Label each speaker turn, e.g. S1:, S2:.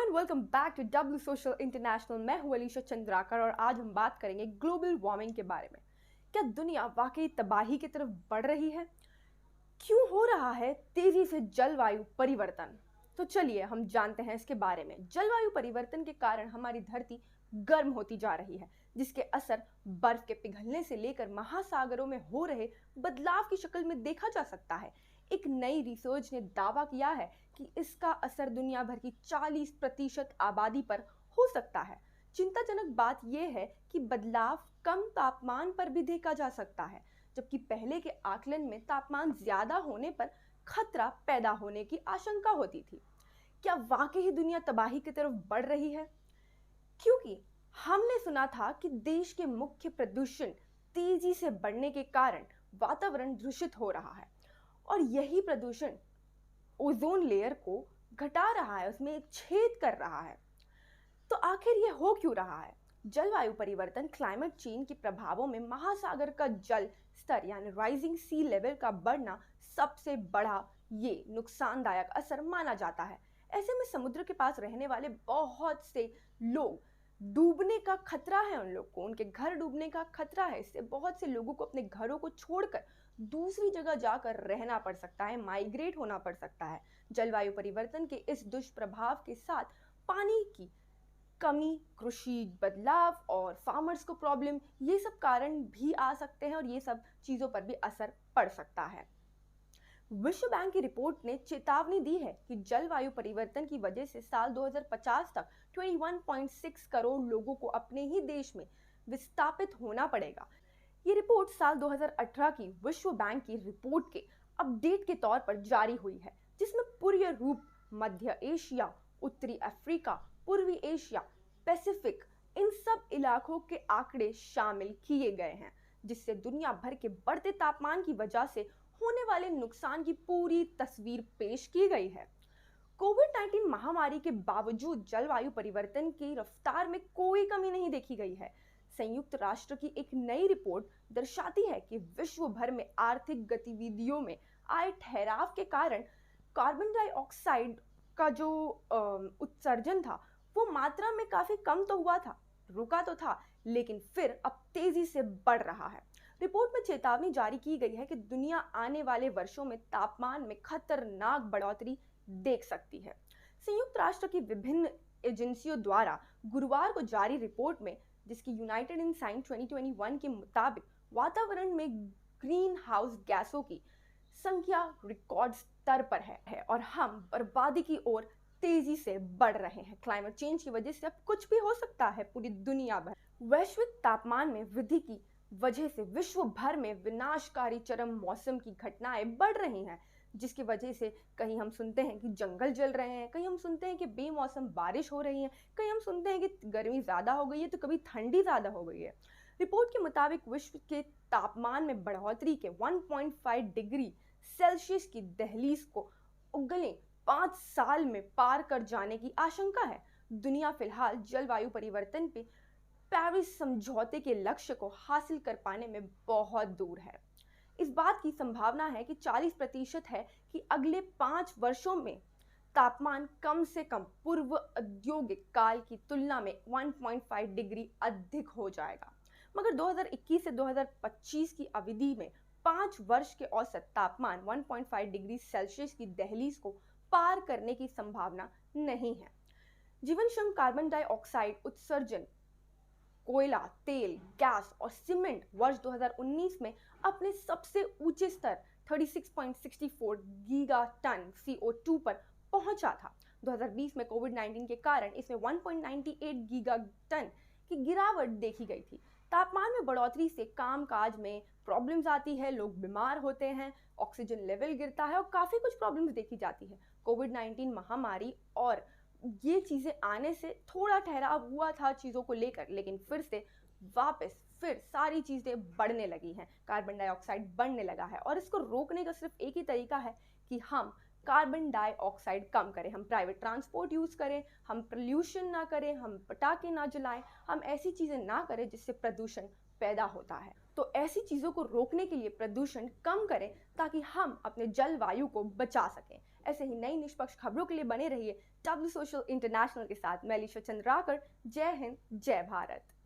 S1: And welcome back to W social international. मैं हूं अलीशा चंद्राकर और आज हम बात करेंगे ग्लोबल वार्मिंग के बारे में। क्या दुनिया वाकई तबाही की तरफ बढ़ रही है? क्यों हो रहा है तेजी से जलवायु परिवर्तन? तो चलिए हम जानते हैं इसके बारे में। जलवायु परिवर्तन के कारण हमारी धरती गर्म होती जा रही है, जिसके असर बर्फ के पिघलने से लेकर महासागरों में हो रहे बदलाव की शक्ल में देखा जा सकता है। एक नई रिसर्च ने दावा किया है कि इसका असर दुनिया भर की 40% आबादी पर हो सकता है। चिंताजनक बात यह है कि बदलाव कम तापमान पर भी देखा जा सकता है, जबकि पहले के आकलन में तापमान ज्यादा होने पर खतरा पैदा होने की आशंका होती थी। क्या वाकई ही दुनिया तबाही की तरफ बढ़ रही है? क्योंकि हमने सुना था कि देश के मुख्य प्रदूषण तेजी से बढ़ने के कारण वातावरण दूषित हो रहा है और यही प्रदूषण ओजोन लेयर को घटा रहा है, उसमें एक छेद कर रहा है। तो आखिर यह हो क्यों रहा है? जलवायु परिवर्तन क्लाइमेट चेंज के प्रभावों में महासागर का जल स्तर यानी राइजिंग सी लेवल का बढ़ना सबसे बड़ा ये नुकसानदायक असर माना जाता है। ऐसे में समुद्र के पास रहने वाले बहुत से लोग डूबने का खतरा है, उन लोग को उनके घर डूबने का खतरा है। इससे बहुत से लोगों को अपने घरों को छोड़कर दूसरी जगह जाकर रहना पड़ सकता है, माइग्रेट होना पड़ सकता है। जलवायु परिवर्तन के इस दुष्प्रभाव के साथ पानी की कमी, कृषि बदलाव और फार्मर्स को प्रॉब्लम, ये सब कारण भी आ सकते हैं और ये सब चीज़ों पर भी असर पड़ सकता है। विश्व बैंक की रिपोर्ट ने चेतावनी दी है कि जलवायु परिवर्तन की वजह से साल 2050 तक 21.6 करोड़ लोगों को अपने ही देश में विस्थापित होना पड़ेगा। ये रिपोर्ट साल 2018 की विश्व बैंक की रिपोर्ट के अपडेट के तौर पर जारी हुई है, जिसमें पूर्वी रूप, मध्य एशिया, उत्तरी अफ्रीका, पूर्वी एशिया, पैसिफिक, इन सब इलाकों के आंकड़े शामिल किए गए हैं, जिससे दुनिया भर के बढ़ते तापमान की वजह से होने वाले नुकसान की पूरी तस्वीर पेश की गई है। कोविड-19 महामारी के बावजूद जलवायु परिवर्तन की रफ्तार में कोई कमी नहीं देखी गई है। संयुक्त राष्ट्र की एक नई रिपोर्ट दर्शाती है कि विश्व भर में आर्थिक गतिविधियों में आए ठहराव के कारण कार्बन डाइऑक्साइड का जो उत्सर्जन था वो मात्रा में काफी कम तो हुआ था, रुका तो था, लेकिन फिर अब तेजी से बढ़ रहा है। रिपोर्ट में चेतावनी जारी की गई है कि दुनिया आने वाले वर्षों में तापमान में खतरनाक बढ़ोतरी देख सकती है। संयुक्त राष्ट्र की विभिन्न एजेंसियों द्वारा गुरुवार को जारी रिपोर्ट में, जिसकी यूनाइटेड इन साइंस 2021 के मुताबिक वातावरण में ग्रीन हाउस गैसों की संख्या रिकॉर्ड स्तर पर है और हम बर्बादी की ओर तेजी से बढ़ रहे हैं। क्लाइमेट चेंज की वजह से अब कुछ भी हो सकता है पूरी दुनिया भर। वैश्विक तापमान में वृद्धि की वजह से विश्व भर में विनाशकारी चरम मौसम की घटनाएं बढ़ रही हैं, जिसकी वजह से कहीं हम सुनते हैं कि जंगल जल रहे हैं, कहीं हम सुनते हैं कि बेमौसम बारिश हो रही है, कहीं हम सुनते हैं कि गर्मी ज्यादा हो गई है तो कभी ठंडी ज्यादा हो गई है। रिपोर्ट के मुताबिक विश्व के तापमान में बढ़ोतरी के 1.5 डिग्री सेल्सियस की दहलीज को अगले 5 साल में पार कर जाने की आशंका है। दुनिया फिलहाल जलवायु परिवर्तन पे पेरिस समझौते के लक्ष्य को हासिल कर पाने में बहुत दूर है। इस बात की संभावना है कि 40% है कि अगले 5 वर्षों में तापमान कम से कम पूर्व औद्योगिक काल की तुलना में 1.5 डिग्री अधिक हो जाएगा। मगर 2021 से 2025 की अवधि में 5 वर्ष के औसत तापमान 1.5 डिग्री सेल्सियस की दहलीज को पार करने की संभावना नहीं है। जीवनक्षम कार्बन डाइऑक्साइड उत्सर्जन कोयला, तेल, गैस और सीमेंट वर्ष 2019 में अपने सबसे ऊंचे स्तर 36.64 गीगा टन CO2 पर पहुंचा था। 2020 में कोविड-19 के कारण इसमें 1.98 गीगा टन की गिरावट देखी गई थी। तापमान में बढ़ोतरी से कामकाज में प्रॉब्लम्स आती है, लोग बीमार होते हैं, ऑक्सीजन लेवल गिरता है और काफ़ी कुछ प्रॉब्लम्स देखी जाती है। कोविड-19 महामारी और ये चीज़ें आने से थोड़ा ठहराव हुआ था चीज़ों को लेकर, लेकिन फिर सारी चीज़ें बढ़ने लगी हैं, कार्बन डाइऑक्साइड बढ़ने लगा है और इसको रोकने का सिर्फ एक ही तरीका है कि हम कार्बन डाइऑक्साइड कम करें, हम प्राइवेट ट्रांसपोर्ट यूज़ करें, हम पोल्यूशन ना करें, हम पटाखे ना जलाएं, हम ऐसी चीज़ें ना करें जिससे प्रदूषण पैदा होता है। तो ऐसी चीज़ों को रोकने के लिए प्रदूषण कम करें ताकि हम अपने जलवायु को बचा सकें। ऐसे ही नई निष्पक्ष खबरों के लिए बने रहिए डब्ल्यू सोशल इंटरनेशनल के साथ। मैं अलीशा चंद्राकर। जय हिंद, जय भारत।